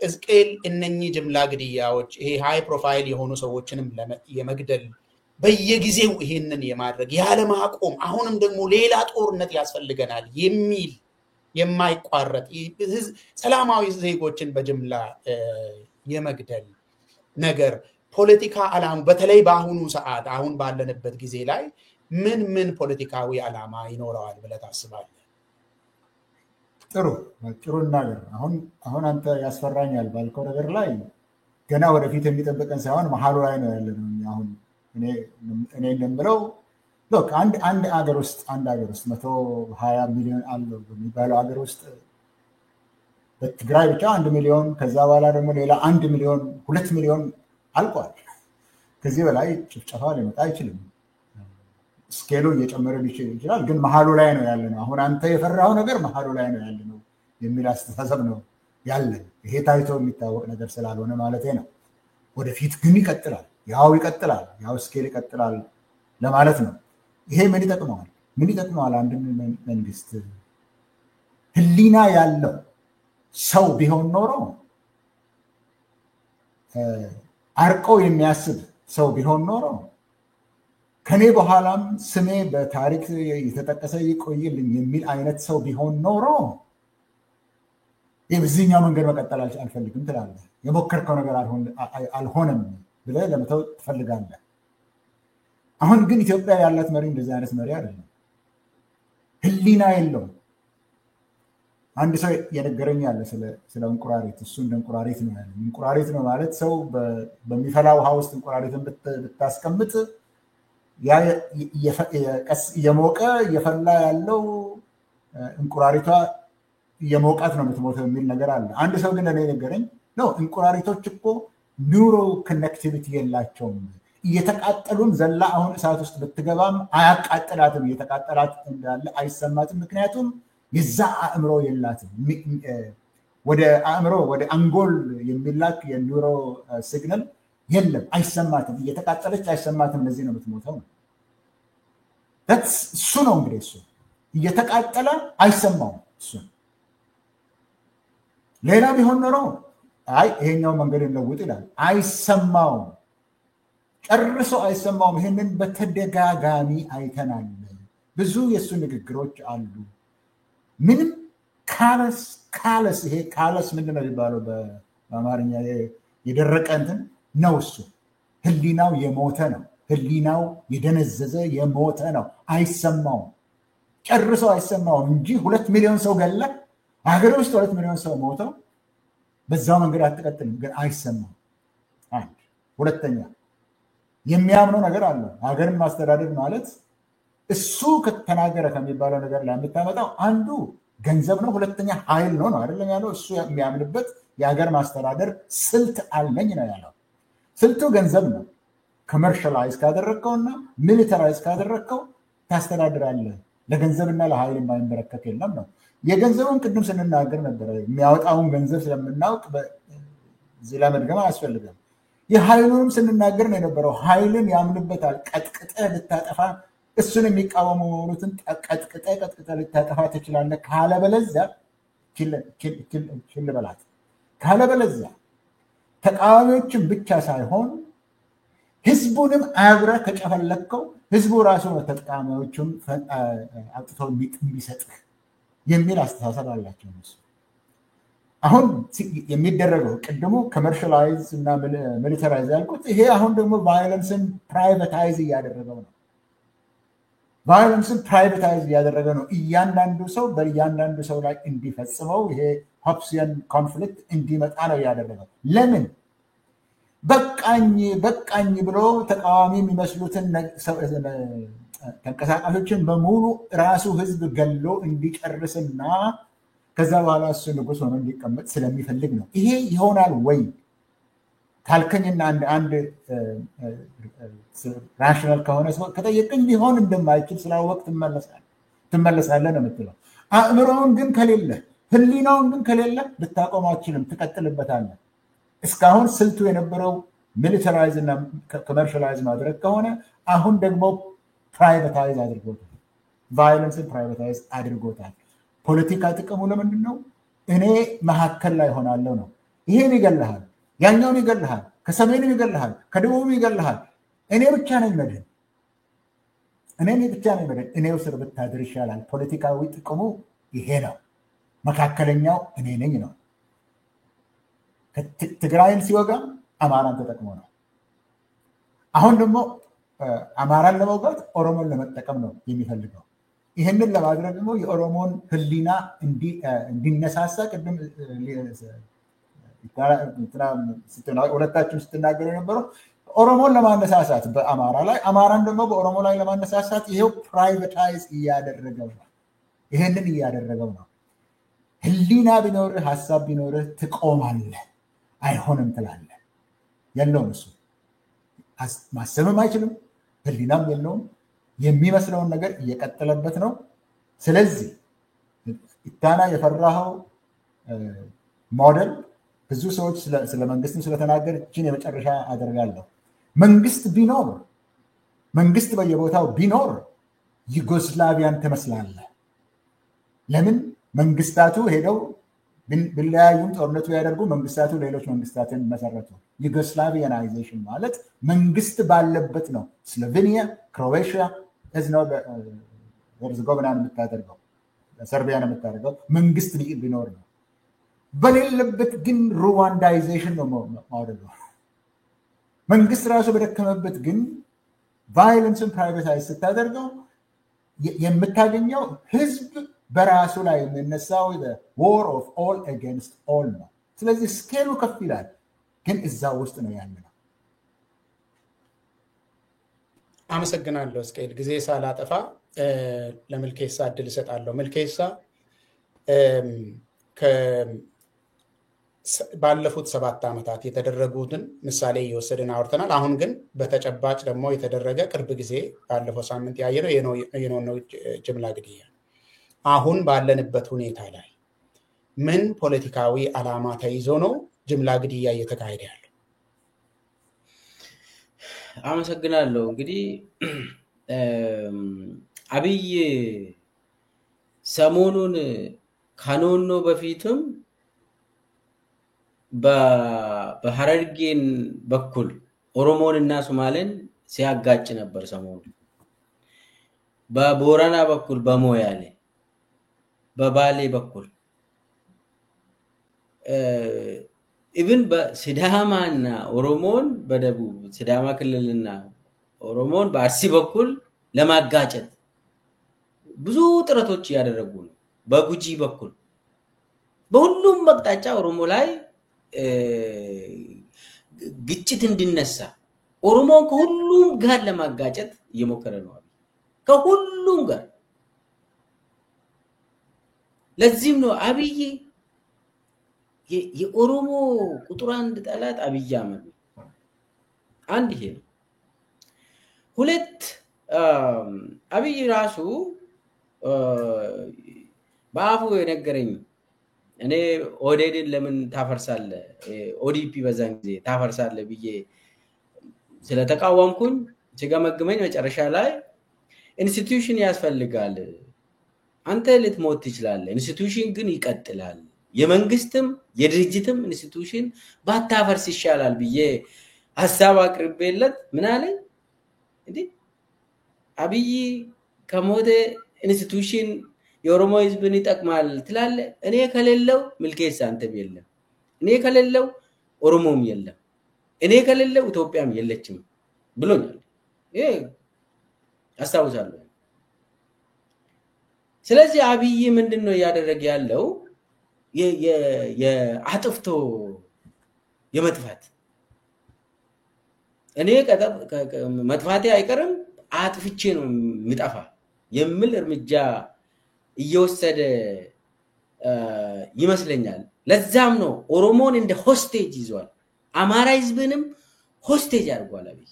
ሕዝቅኤል እነኚህ ጅምላ ግድያዎች ይሄ ሃይ ፕሮፋይል የሆኑ ሰዎችንም የመግደል በየጊዜው ይሄንን የማድረግ ያለማቆም አሁንም ደግሞ ሌላ ጦርነት ያስፈልገናል የሚል የማይቋረጥ ሰላማዊ ዜጎችን በጅምላ የመግደል ነገር ፖለቲካ ዓላማ በተለይ በአሁኑ ሰዓት አሁን ባለንበት ጊዜ ላይ ምን ፖለቲካዊ ዓላማ ይኖረዋል ብለህ ታስባለህ? ጥሩ ነገር። አሁን አንተ ያስፈራኛል ባልከው ነገር ላይ ገና ወደፊት የሚጠብቀን ሳይሆን መሀሉ ላይ ነው ያለነው። አሁን እኔ እንደምለው አንድ ሀገር ውስጥ 120 ሚሊዮን አለው በሚባለው ሀገር ውስጥ በትግራይ ብቻ 1 ሚሊዮን ከዛ በኋላ ደግሞ ሌላ 1 ሚሊዮን 2 ሚሊዮን አልቋል። ከዚህ በላይ ጭፍጨፋ ሊመጣ አይችልም። ስኬሉ እየጨመረ ይችላል፣ ግን መሀሉ ላይ ነው ያለነው። አሁን አንተ የፈራው ነገር መሀሉ ላይ ነው ያለነው የሚል አስተሳሰብ ነው ያለን። ይሄ ታይቶ የሚታወቅ ነገር ስላልሆነ ማለት ነው። ወደፊት ግን ይቀጥላል፣ ያው ስኬል ይቀጥላል ለማለት ነው። ይሄ ምን ይጠቅመዋል? አንድ መንግስት ህሊና ያለው ሰው ቢሆን ኖሮ አርቆ የሚያስብ ሰው ቢሆን ኖሮ ከኔ በኋላም ስሜ በታሪክ የተጠቀሰ ይቆይልኝ የሚል አይነት ሰው ቢሆን ኖሮ በዚህኛው መንገድ መቀጠል አልፈልግም ትላለህ። የሞከርከው ነገር አልሆነም ብለህ ለመተው ትፈልጋለህ። አሁን ግን ኢትዮጵያ ያላት መሪ እንደዚህ አይነት መሪ አይደለም። ህሊና የለውም። አንድ ሰው የነገረኝ ያለ ስለ እንቁራሪት፣ እሱ እንደ እንቁራሪት ነው ያለ። እንቁራሪት ነው ማለት ሰው በሚፈላ ውሃ ውስጥ እንቁራሪትን ብታስቀምጥ እየሞቀ እየፈላ ያለው እንቁራሪቷ እየሞቃት ነው የምትሞተው የሚል ነገር አለ። አንድ ሰው ግን እኔ ነገረኝ ነው እንቁራሪቶች እኮ ኒውሮ ኮኔክቲቪቲ የላቸውም። እየተቃጠሉም ዘላ አሁን እሳት ውስጥ ብትገባም አያቃጥላትም፣ እየተቃጠላት እንዳለ አይሰማትም። ምክንያቱም የዛ አእምሮ የላትም። ወደ አእምሮ ወደ አንጎል የሚላክ የኒውሮ ሲግናል የለም፣ አይሰማትም። እየተቃጠለች አይሰማትም። ለዚህ ነው የምትሞተው። እሱ ነው እንግዲህ እሱ እየተቃጠለ አይሰማውም። እሱ ሌላ ቢሆን ኖሮ ይሄኛው መንገድ እንለውጥ ይላል። አይሰማውም፣ ጨርሶ አይሰማውም። ይሄንን በተደጋጋሚ አይተናል። ብዙ የእሱ ንግግሮች አሉ። ምንም ካለስ ይሄ ካለስ ምንድን ነው የሚባለው በአማርኛ? የደረቀ እንትን ነው እሱ። ህሊናው የሞተ ነው። ህሊናው የደነዘዘ የሞተ ነው። አይሰማውም፣ ጨርሶ አይሰማውም እንጂ 2 ሚሊዮን ሰው ገለ ሀገር ውስጥ 2 ሚሊዮን ሰው ሞተው በዛው መንገድ አትቀጥልም፣ ግን አይሰማም። አንድ ሁለተኛ የሚያምነው ነገር አለ። ሀገርን ማስተዳደር ማለት እሱ ከተናገረ ከሚባለው ነገር ላይ የምታመጣው አንዱ ገንዘብ ነው፣ ሁለተኛ ኃይል ነው አይደለም ያለው። እሱ የሚያምንበት የሀገር ማስተዳደር ስልት አለኝ ነው ያለው። ስልቱ ገንዘብ ነው። ኮመርሻላይዝ ካደረግከውና ሚሊተራይዝ ካደረግከው ታስተዳድራለህ። ለገንዘብና ለኃይል የማይንበረከክ የለም ነው። የገንዘቡን ቅድም ስንናገር ነበረ። የሚያወጣውን ገንዘብ ስለምናውቅ እዚህ ላይ መድገም አያስፈልግም። የኃይሉንም ስንናገር ነው የነበረው። ኃይልን ያምንበታል። ቀጥቅጠህ ልታጠፋ እሱን የሚቃወሙትን ቀጥቅጠ ልታጠፋ ትችላለህ። ካለበለዚያ ችል በላት። ካለበለዚያ ተቃዋሚዎችን ብቻ ሳይሆን ህዝቡንም አብረህ ከጨፈለከው ህዝቡ ራሱ ነው ተቃዋሚዎቹን አጥቶ የሚሰጥህ የሚል አስተሳሰብ አላቸው እነሱ። አሁን የሚደረገው ቅድሙ ኮመርሻላይዝ እና ሚሊታራይዝ ያልኩት ይሄ አሁን ደግሞ ቫዮለንስን ፕራይቬታይዝ እያደረገው ነው። ቫዮለንስን ፕራይቬታይዝ እያደረገ ነው። እያንዳንዱ ሰው በእያንዳንዱ ሰው ላይ እንዲፈጽመው ይሄ ሆፕሲያን ኮንፍሊክት እንዲመጣ ነው እያደረገው። ለምን በቃኝ ብሎ ተቃዋሚ የሚመስሉትን ተንቀሳቃሾችን በሙሉ ራሱ ህዝብ ገሎ እንዲጨርስና ከዛ በኋላ እሱ ንጉስ ሆኖ እንዲቀመጥ ስለሚፈልግ ነው። ይሄ ይሆናል ወይ ካልከኝና አንድ ራሽናል ከሆነ ሰው ከጠየቀኝ ሊሆን እንደማይችል ስላወቅ ትመለሳለህ ነው የምትለው። አእምሮውን ግን ከሌለ ህሊናውን ግን ከሌለ ልታቆም አትችልም፣ ትቀጥልበታለህ። እስካሁን ስልቱ የነበረው ሚሊታራይዝ እና ኮመርሻላይዝ ማድረግ ከሆነ አሁን ደግሞ ፕራይቬታይዝ አድርጎታል። ቫዮለንስን ፕራይቬታይዝ አድርጎታል። ፖለቲካ ጥቅሙ ለምንድን ነው? እኔ መካከል ላይ ሆናለሁ ነው። ይሄን ይገልሃል፣ ያኛውን ይገልሃል፣ ከሰሜንም ይገልሃል፣ ከደቡብም ይገልሃል። እኔ ብቻ ነኝ መድህን፣ እኔው ስር ብታድር ይሻላል። ፖለቲካዊ ጥቅሙ ይሄ ነው። መካከለኛው እኔ ነኝ ነው። ትግራይን ሲወጋ አማራን ተጠቅሞ ነው። አሁን ደግሞ አማራን ለመውጋት ኦሮሞን ለመጠቀም ነው የሚፈልገው። ይህንን ለማድረግ ደግሞ የኦሮሞን ህሊና እንዲነሳሳ ቅድም ሁለታችሁም ስትናገሩ የነበረው ኦሮሞን ለማነሳሳት በአማራ ላይ፣ አማራን ደግሞ በኦሮሞ ላይ ለማነሳሳት ይሄው ፕራይቬታይዝ እያደረገው ነው። ይህንን እያደረገው ነው። ህሊና ቢኖርህ ሀሳብ ቢኖርህ ትቆማለህ። አይሆንም ትላለህ። የለውም እሱ ማሰብም አይችልም፣ ህሊናም የለውም። የሚመስለውን ነገር እየቀጠለበት ነው። ስለዚህ ኢታና የፈራኸው ሞዴል ብዙ ሰዎች ስለ መንግስትም ስለተናገር እችን የመጨረሻ አደርጋለሁ። መንግስት በየቦታው ቢኖር ዩጎስላቪያን ትመስላለህ። ለምን መንግስታቱ ሄደው ቢለያዩም ጦርነቱ ያደርጉ መንግስታቱ ሌሎች መንግስታትን መሰረቱ። ዩጎስላቪያናይዜሽን ማለት መንግስት ባለበት ነው። ስሎቬኒያ፣ ክሮኤሽያ ሄርዘጎቪናን የምታደርገው ሰርቢያን የምታደርገው መንግስት ቢኖር ነው። በሌለበት ግን ሩዋንዳይዜሽን ነው ማውደሉ። መንግስት ራሱ በደከመበት ግን ቫዮለንስን ፕራይቬታይዝ ስታደርገው የምታገኘው ህዝብ በራሱ ላይ የሚነሳው ዋር ኦፍ ኦል አጌንስት ኦል ነው። ስለዚህ ስኬሉ ከፍ ይላል፣ ግን እዛ ውስጥ ነው ያለ ነው። አመሰግናለሁ እስቄል። ጊዜ ሳላጠፋ ለምልኬሳ እድል እሰጣለሁ። ምልኬሳ ባለፉት 7 ዓመታት የተደረጉትን ምሳሌ እየወሰድን አውርተናል። አሁን ግን በተጨባጭ ደግሞ የተደረገ ቅርብ ጊዜ ባለፈው ሳምንት ያየነው የኖኖ ጅምላ ግድያ። አሁን ባለንበት ሁኔታ ላይ ምን ፖለቲካዊ ዓላማ ተይዞ ነው ጅምላ ግድያ እየተካሄደ ያለው? አመሰግናለሁ። እንግዲህ አብይ ሰሞኑን ከኖኖ በፊትም በሐረርጌን በኩል ኦሮሞንና ሶማሌን ሲያጋጭ ነበር። ሰሞኑን በቦረና በኩል በሞያሌ፣ በባሌ በኩል ኢቭን በሲዳማና ኦሮሞን በደቡብ ሲዳማ ክልልና ኦሮሞን በአርሲ በኩል ለማጋጨት ብዙ ጥረቶች ያደረጉ ነው። በጉጂ በኩል በሁሉም መቅጣጫ ኦሮሞ ላይ ግጭት እንዲነሳ ኦሮሞን ከሁሉም ጋር ለማጋጨት እየሞከረ ነው ከሁሉም ጋር። ለዚህም ነው አብይ የኦሮሞ ቁጥር 1 ጠላት አብይ አህመድ ነው። አንድ ይሄ ነው። ሁለት አብይ ራሱ በአፉ የነገረኝ እኔ ኦዴድን ለምን ታፈርሳለህ ኦዲፒ በዛን ጊዜ ታፈርሳለህ ብዬ ስለተቃወምኩኝ ሲገመግመኝ መጨረሻ ላይ ኢንስቲትዩሽን ያስፈልጋል አንተ ልትሞት ትችላለህ ኢንስቲትዩሽን ግን ይቀጥላል የመንግስትም የድርጅትም ኢንስቲትዩሽን ባታፈርስ ይሻላል ብዬ ሐሳብ አቅርቤለት ምን አለ እንዴ አብይ ከሞተ ኢንስቲትዩሽን የኦሮሞ ህዝብን ይጠቅማል ትላለ እኔ ከሌለው ምልኬሳ አንተም የለም እኔ ከሌለው ኦሮሞም የለም እኔ ከሌለው ኢትዮጵያም የለችም ብሎኛል ይሄ አስተዋውሳለሁ ስለዚህ አብይ ምንድነው ያደረገ ያለው የአጥፍቶ የመጥፋት እኔ መጥፋቴ አይቀርም አጥፍቼ ነው ምጣፋ የሚል እርምጃ እየወሰደ ይመስለኛል ለዛም ነው ኦሮሞን እንደ ሆስቴጅ ይዟል አማራ ህዝብንም ሆስቴጅ አድርጓል አብይ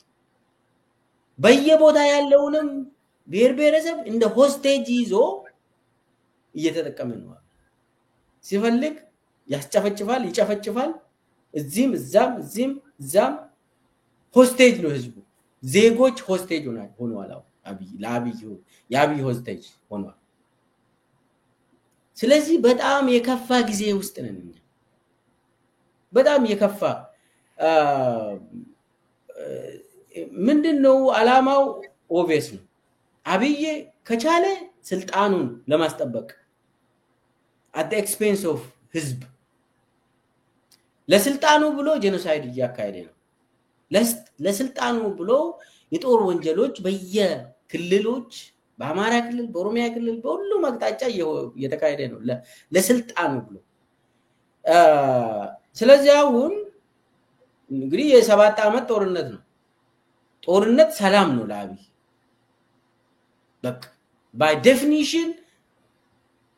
በየቦታ ያለውንም ብሔረሰብ እንደ ሆስቴጅ ይዞ እየተጠቀመ ነው ሲፈልግ ያስጨፈጭፋል ይጨፈጭፋል እዚህም እዛም ሆስቴጅ ነው ህዝቡ ዜጎች ሆስቴጅ ሆነዋል አብይ የአብይ ሆስቴጅ ሆነዋል ስለዚህ በጣም የከፋ ጊዜ ውስጥ ነን በጣም የከፋ ምንድነው አላማው ኦብቪየስ ነው አብይ ከቻለ ስልጣኑን ለማስጠበቅ at the expense of ህዝብ ለስልጣኑ ብሎ ጄኖሳይድ ያካሄደ ነው ለስልጣኑ ብሎ የጦር ወንጀሎች በየክልሎች በአማራ ክልል በኦሮሚያ ክልል በሁሉም አቅጣጫ እየተካሄደ ነው ለስልጣኑ ብሎ ስለዚህ አሁን እንግዲህ የ7 አመት ጦርነት ነው ጦርነት ሰላም ነው ለአብይ በቃ by definition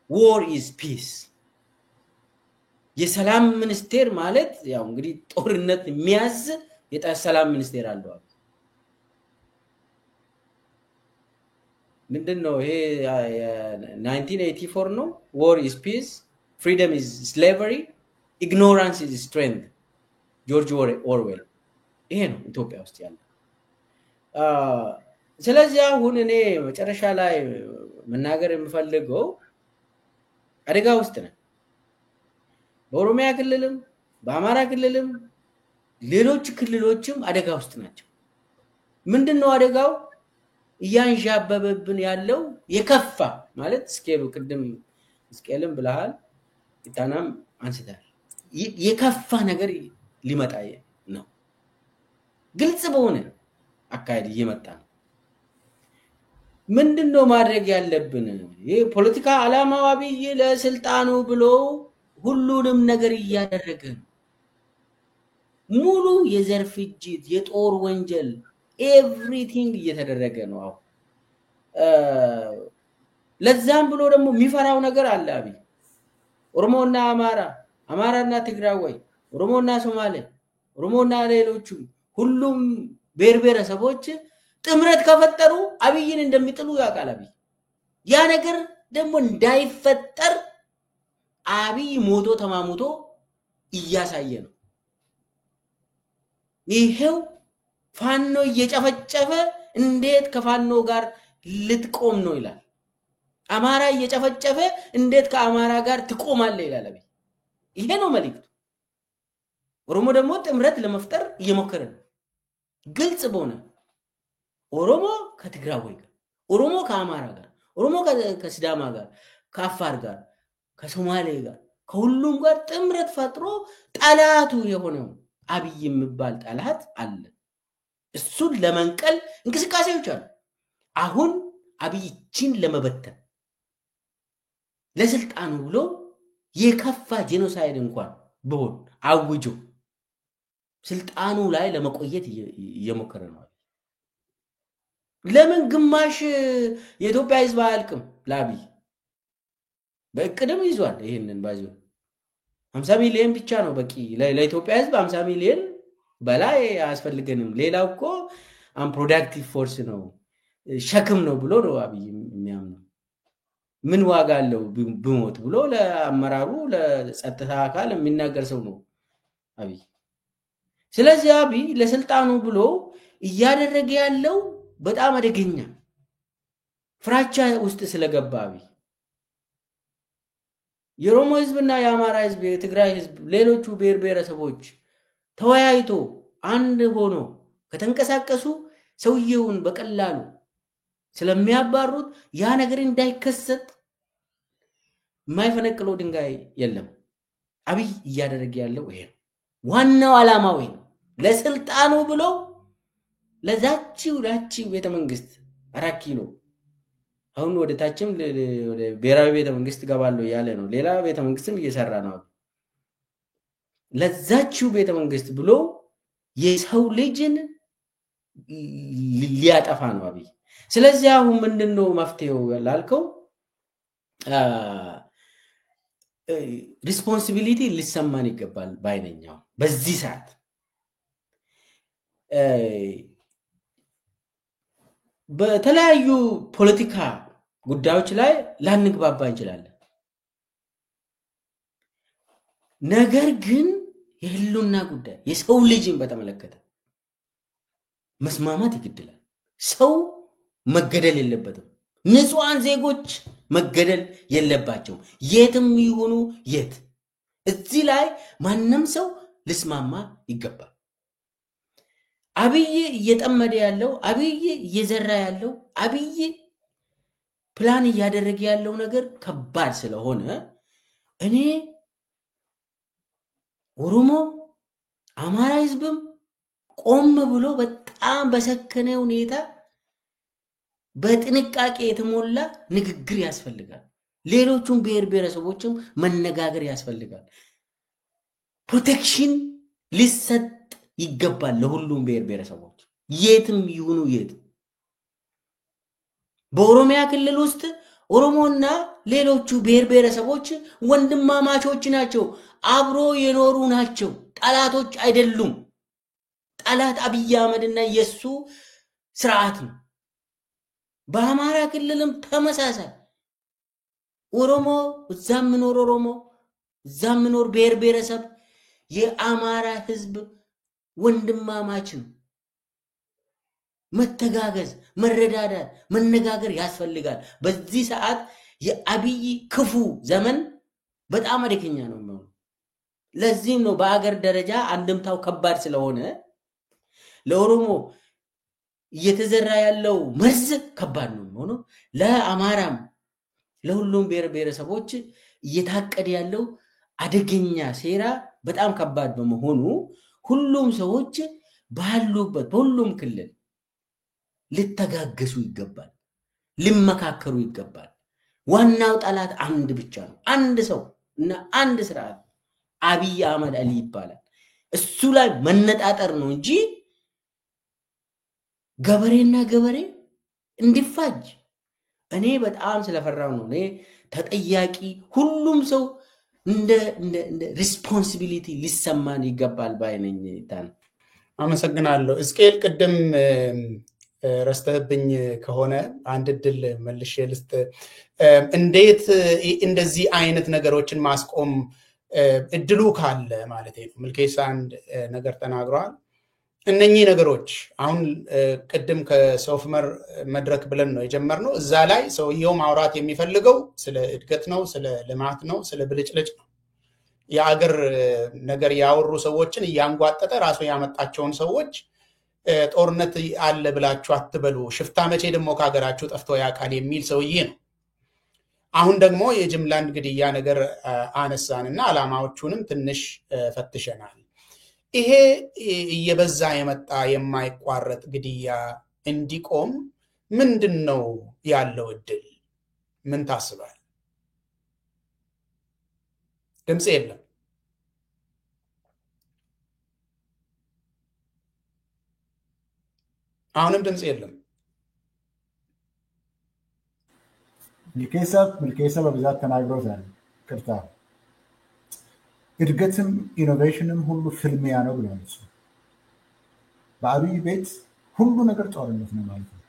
war is peace የሰላም ሚኒስቴር ማለት ያው እንግዲህ ጦርነት የሚያዝ የሰላም ሚኒስቴር አለው ምንድነው ይሄ 1984 ነው war is peace freedom is slavery ignorance is strength ጆርጅ ኦርዌል ይሄ ነው ኢትዮጵያ ውስጥ ያለው ስለዚህ አሁን እኔ መጨረሻ ላይ መናገር የምፈልገው አደጋ ውስጥ ነው በኦሮሚያ ክልልም በአማራ ክልልም ሌሎች ክልሎችም አደጋ ውስጥ ናቸው ምንድነው አደጋው እያንዣበበብን ያለው የከፋ ማለት ስኬሉ ቅድም ስኬልም ብለሃል ኢታናም አንስታል የከፋ ነገር ሊመጣ ነው ግልጽ በሆነ አካሄድ እየመጣ ነው ምንድነው ማድረግ ያለብን ይሄ ፖለቲካ አላማው አብይ ለስልጣኑ ብሎ ሁሉንም ነገር እያደረገ ሙሉ የዘር ፍጅት የጦር ወንጀል ኤቭሪቲንግ እየተደረገ ነው ለዛም ብሎ ደግሞ የሚፈራው ነገር አለ አብይ ኦሮሞና አማራና ትግራይ ኦሮሞና ሶማሌ ኦሮሞና ሌሎቹ ሁሉም ብሔረሰቦች ጥምረት ከፈጠሩ አብይን እንደሚጥሉ ያውቃል አብይ ያ ነገር ደግሞ እንዳይፈጠር አብይ ሞቶ ተማሙቶ እያሳየ ነው ይሄው ፋኖ እየጨፈጨፈ እንዴት ከፋኖ ጋር ልትቆም ነው ይላል አማራ እየጨፈጨፈ እንዴት ከአማራ ጋር ትቆማለህ ይላል አብይ ይሄ ነው መልእክቱ ኦሮሞ ደግሞ ጥምረት ለመፍጠር እየሞከረ ነው ግልጽ በሆነ ኦሮሞ ከትግራይ ጋር ኦሮሞ ከአማራ ጋር ኦሮሞ ከሲዳማ ጋር ከአፋር ጋር ከሶማሌ ጋር ከሁሉም ጋር ጥምረት ፈጥሮ ጠላቱ የሆነው አብይ የሚባል ጠላት አለ እሱን ለመንቀል እንቅስቃሴዎች አሉ አሁን አብይችን ለመበተን ለስልጣኑ ብሎ የከፋ ጄኖሳይድ እንኳን ቢሆን አውጆ ስልጣኑ ላይ ለመቆየት እየሞከረ ነው ለምን ግማሽ የኢትዮጵያ ህዝብ አልቅም ለአብይ በእቅድም ይዟል ይሄንን ባዚው 50 ሚሊዮን ብቻ ነው በቂ ለኢትዮጵያ ህዝብ 50 ሚሊዮን በላይ ያስፈልገንም ሌላው እኮ አንፕሮዳክቲቭ ፎርስ ነው ሸክም ነው ብሎ ነው አብይ የሚያምነው ምን ዋጋ አለው ብሞት ብሎ ለአመራሩ ለጸጥታ አካል የሚናገር ሰው ነው አብይ ስለዚህ አብይ ለስልጣኑ ብሎ እያደረገ ያለው በጣም አደገኛ ፍራቻ ውስጥ ስለገባ አብይ የኦሮሞ ህዝብና የአማራ ህዝብ የትግራይ ህዝብ ሌሎቹ ብሔር ብሔረሰቦች ተወያይቶ አንድ ሆኖ ከተንቀሳቀሱ ሰውየውን በቀላሉ ስለሚያባሩት ያ ነገር እንዳይከሰት የማይፈነቅለው ድንጋይ የለም። አብይ እያደረገ ያለው ይሄ ዋናው ዓላማው ነው። ለስልጣኑ ብሎ ለዛቺው ቤተመንግስት 4 ኪሎ አሁን ወደ ታችም ወደ ብሔራዊ ቤተመንግስት ገባለው ያለ ነው። ሌላ ቤተመንግስትም እየሰራ ነው። ለዛቺው ቤተመንግስት ብሎ የሰው ልጅን ሊያጠፋ ነው አብይ። ስለዚህ አሁን ምንድነው መፍትሄው ላልከው ሪስፖንሲቢሊቲ ሊሰማን ይገባል ባይነኛው በዚህ ሰዓት በተለያዩ ፖለቲካ ጉዳዮች ላይ ላንግባባ እንችላለን። ነገር ግን የህልውና ጉዳይ የሰው ልጅን በተመለከተ መስማማት ይግድላል። ሰው መገደል የለበትም። ንጹሃን ዜጎች መገደል የለባቸው የትም ይሁኑ የት። እዚህ ላይ ማንም ሰው ልስማማ ይገባል። አብይ እየጠመደ ያለው አብይ እየዘራ ያለው አብይ ፕላን እያደረገ ያለው ነገር ከባድ ስለሆነ እኔ ኦሮሞ አማራ ህዝብም ቆም ብሎ በጣም በሰከነ ሁኔታ በጥንቃቄ የተሞላ ንግግር ያስፈልጋል። ሌሎቹም ብሔር ብሔረሰቦችም መነጋገር ያስፈልጋል። ፕሮቴክሽን ሊሰጥ ይገባል ለሁሉም ብሔር ብሔረሰቦች የትም ይሁኑ የት። በኦሮሚያ ክልል ውስጥ ኦሮሞና ሌሎቹ ብሔር ብሔረሰቦች ወንድማማቾች ናቸው፣ አብሮ የኖሩ ናቸው፣ ጠላቶች አይደሉም። ጠላት አብይ አህመድና የሱ ስርዓት ነው። በአማራ ክልልም ተመሳሳይ ኦሮሞ እዛም ምኖር ኦሮሞ እዛም ምኖር ብሔር ብሔረሰብ የአማራ ህዝብ ወንድማማች ነው። መተጋገዝ፣ መረዳዳት፣ መነጋገር ያስፈልጋል። በዚህ ሰዓት የአብይ ክፉ ዘመን በጣም አደገኛ ነው የሚሆነው። ለዚህም ነው በአገር ደረጃ አንድምታው ከባድ ስለሆነ ለኦሮሞ እየተዘራ ያለው መርዝ ከባድ ነው የሚሆነው። ለአማራም ለሁሉም ብሔር ብሔረሰቦች እየታቀደ ያለው አደገኛ ሴራ በጣም ከባድ በመሆኑ ሁሉም ሰዎች ባሉበት በሁሉም ክልል ሊተጋገሱ ይገባል፣ ሊመካከሩ ይገባል። ዋናው ጠላት አንድ ብቻ ነው፣ አንድ ሰው እና አንድ ስርዓት አብይ አህመድ አሊ ይባላል። እሱ ላይ መነጣጠር ነው እንጂ ገበሬና ገበሬ እንዲፋጅ እኔ በጣም ስለፈራው ነው። እኔ ተጠያቂ ሁሉም ሰው እንደ ሪስፖንሲቢሊቲ ሊሰማን ይገባል ባይነኝ። ታን አመሰግናለሁ። እስቄል ቅድም ረስተህብኝ ከሆነ አንድ ድል መልሼ ልስጥ። እንዴት እንደዚህ አይነት ነገሮችን ማስቆም እድሉ ካለ ማለት ነው። ምልኬሳ አንድ ነገር ተናግሯል። እነኚህ ነገሮች አሁን ቅድም ከሶፍመር መድረክ ብለን ነው የጀመርነው። እዛ ላይ ሰውየው ማውራት የሚፈልገው ስለ እድገት ነው፣ ስለ ልማት ነው፣ ስለ ብልጭልጭ ነው። የአገር ነገር ያወሩ ሰዎችን እያንጓጠጠ ራሱ ያመጣቸውን ሰዎች ጦርነት አለ ብላችሁ አትበሉ፣ ሽፍታ መቼ ደግሞ ከሀገራችሁ ጠፍቶ ያውቃል የሚል ሰውዬ ነው። አሁን ደግሞ የጅምላን ግድያ ነገር አነሳንና ዓላማዎቹንም ትንሽ ፈትሸናል። ይሄ እየበዛ የመጣ የማይቋረጥ ግድያ እንዲቆም ምንድነው ያለው እድል? ምን ታስባል? ድምጽ የለም። አሁንም ድምጽ የለም። ምልኬሳ በብዛት ተናግሮታል። ቅርታ እድገትም ኢኖቬሽንም ሁሉ ፍልሚያ ነው ብለዋል። በአብይ ቤት ሁሉ ነገር ጦርነት ነው ማለት ነው።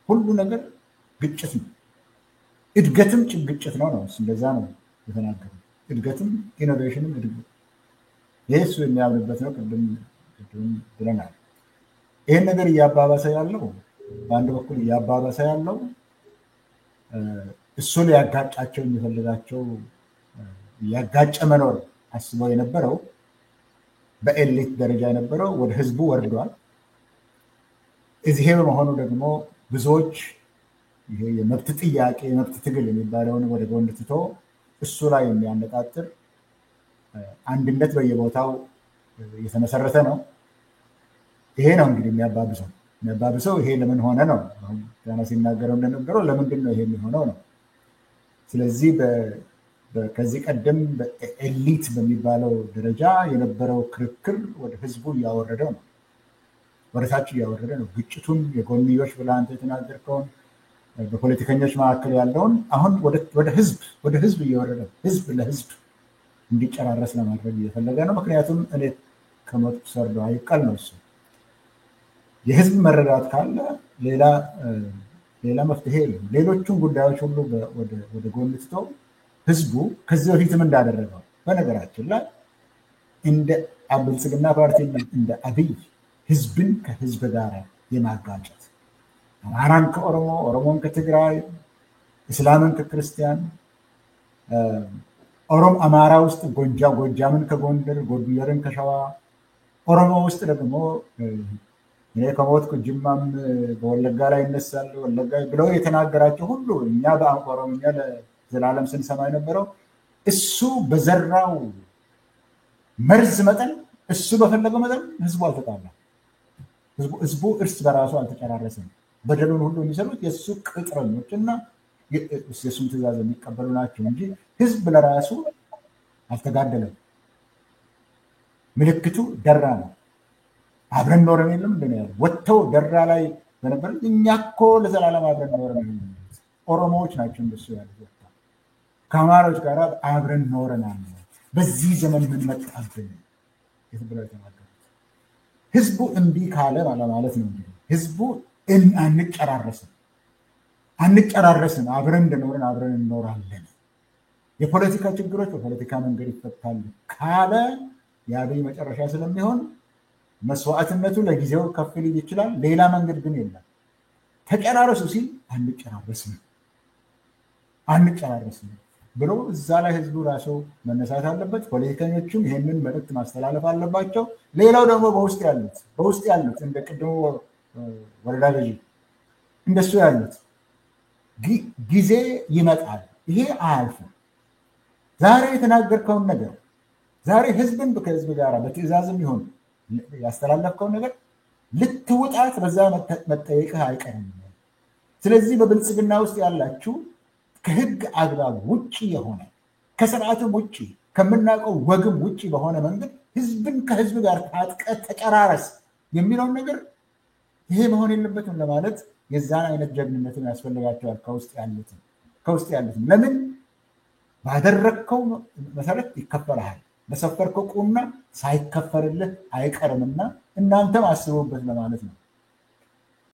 ሁሉ ነገር ግጭት ነው። እድገትም ግጭት ነው ነው። እንደዛ ነው የተናገረው። እድገትም ኢኖቬሽንም እድገት ይህ እሱ የሚያምንበት ነው። ቅድም ብለናል። ይህን ነገር እያባባሰ ያለው በአንድ በኩል እያባባሰ ያለው እሱ ሊያጋጫቸው የሚፈልጋቸው ያጋጨ መኖር አስበው የነበረው በኤሊት ደረጃ የነበረው ወደ ህዝቡ ወርዷል። ይሄ በመሆኑ ደግሞ ብዙዎች ይሄ የመብት ጥያቄ የመብት ትግል የሚባለውን ወደ ጎን ትቶ እሱ ላይ የሚያነጣጥር አንድነት በየቦታው የተመሰረተ ነው። ይሄ ነው እንግዲህ የሚያባብሰው ይሄ ለምን ሆነ ነው። ገና ሲናገረው እንደነበረው ለምንድን ነው ይሄ የሚሆነው ነው። ስለዚህ ከዚህ ቀደም በኤሊት በሚባለው ደረጃ የነበረው ክርክር ወደ ህዝቡ እያወረደው ነው፣ ወደታች እያወረደ ነው። ግጭቱን የጎንዮሽ ብለህ አንተ የተናገርከውን በፖለቲከኞች መካከል ያለውን አሁን ወደ ህዝብ እየወረደ ህዝብ ለህዝብ እንዲጨራረስ ለማድረግ እየፈለገ ነው። ምክንያቱም እኔ ከሞትኩ ሰርዶ አይቀል ነው እሱ። የህዝብ መረዳት ካለ ሌላ መፍትሄ የለም። ሌሎቹን ጉዳዮች ሁሉ ወደ ጎን ትቶ ህዝቡ ከዚህ በፊትም እንዳደረገው በነገራችን ላይ እንደ ብልጽግና ፓርቲ እንደ አብይ ህዝብን ከህዝብ ጋር የማጋጨት አማራን ከኦሮሞ፣ ኦሮሞን ከትግራይ፣ እስላምን ከክርስቲያን፣ አማራ ውስጥ ጎጃምን ከጎንደር፣ ጎንደርን ከሸዋ፣ ኦሮሞ ውስጥ ደግሞ እኔ ከሞትኩ ጅማም በወለጋ ላይ ይነሳል ወለጋ ብለው የተናገራቸው ሁሉ እኛ በኦሮምኛ ለዘላለም ስንሰማ የነበረው እሱ በዘራው መርዝ መጠን እሱ በፈለገው መጠን ህዝቡ አልተጣላም። ህዝቡ እርስ በራሱ አልተጨራረሰም። በደሉን ሁሉ የሚሰሩት የእሱ ቅጥረኞች እና የእሱን ትእዛዝ የሚቀበሉ ናቸው እንጂ ህዝብ ለራሱ አልተጋደለም። ምልክቱ ደራ ነው። አብረን ኖረን የለም እንደ ያለ ወጥተው ደራ ላይ በነበር እኛ እኮ ለዘላለም አብረን ኖረን ኦሮሞዎች ናቸው እንደሱ ያሉት። ከአማራዎች ጋር አብረን ኖረናል። በዚህ ዘመን ምን መጣብን ብለው የተናገሩት ህዝቡ እምቢ ካለ ማለት ነው። እንግዲህ ህዝቡ አንጨራረስም፣ አብረን እንደኖረን አብረን እንኖራለን፣ የፖለቲካ ችግሮች በፖለቲካ መንገድ ይፈታሉ ካለ የአብይ መጨረሻ ስለሚሆን መስዋዕትነቱ ለጊዜው ከፍ ሊል ይችላል። ሌላ መንገድ ግን የለም። ተጨራረሱ ሲል አንጨራረስም ብሎ እዛ ላይ ህዝቡ ራሱ መነሳት አለበት። ፖለቲከኞቹም ይሄንን መልዕክት ማስተላለፍ አለባቸው። ሌላው ደግሞ በውስጥ ያሉት እንደ ቅድሞ ወረዳ ገዢ እንደሱ ያሉት ጊዜ ይመጣል፣ ይሄ አያልፍም። ዛሬ የተናገርከውን ነገር ዛሬ ህዝብን ከህዝብ ጋር በትዕዛዝም ይሆን ያስተላለፍከውን ነገር ልትውጣት በዛ መጠየቅህ አይቀርም። ስለዚህ በብልጽግና ውስጥ ያላችሁ ከህግ አግባብ ውጭ የሆነ ከስርዓትም ውጭ ከምናውቀው ወግም ውጭ በሆነ መንገድ ህዝብን ከህዝብ ጋር ታጥቀ ተጨራረስ የሚለውን ነገር ይሄ መሆን የለበትም ለማለት የዛን አይነት ጀግንነትን ያስፈልጋቸዋል። ከውስጥ ያሉትን ለምን ባደረግከው መሰረት ይከፈልሃል፣ በሰፈርከው ቁና ሳይከፈልልህ አይቀርምና እናንተም አስቡበት ለማለት ነው።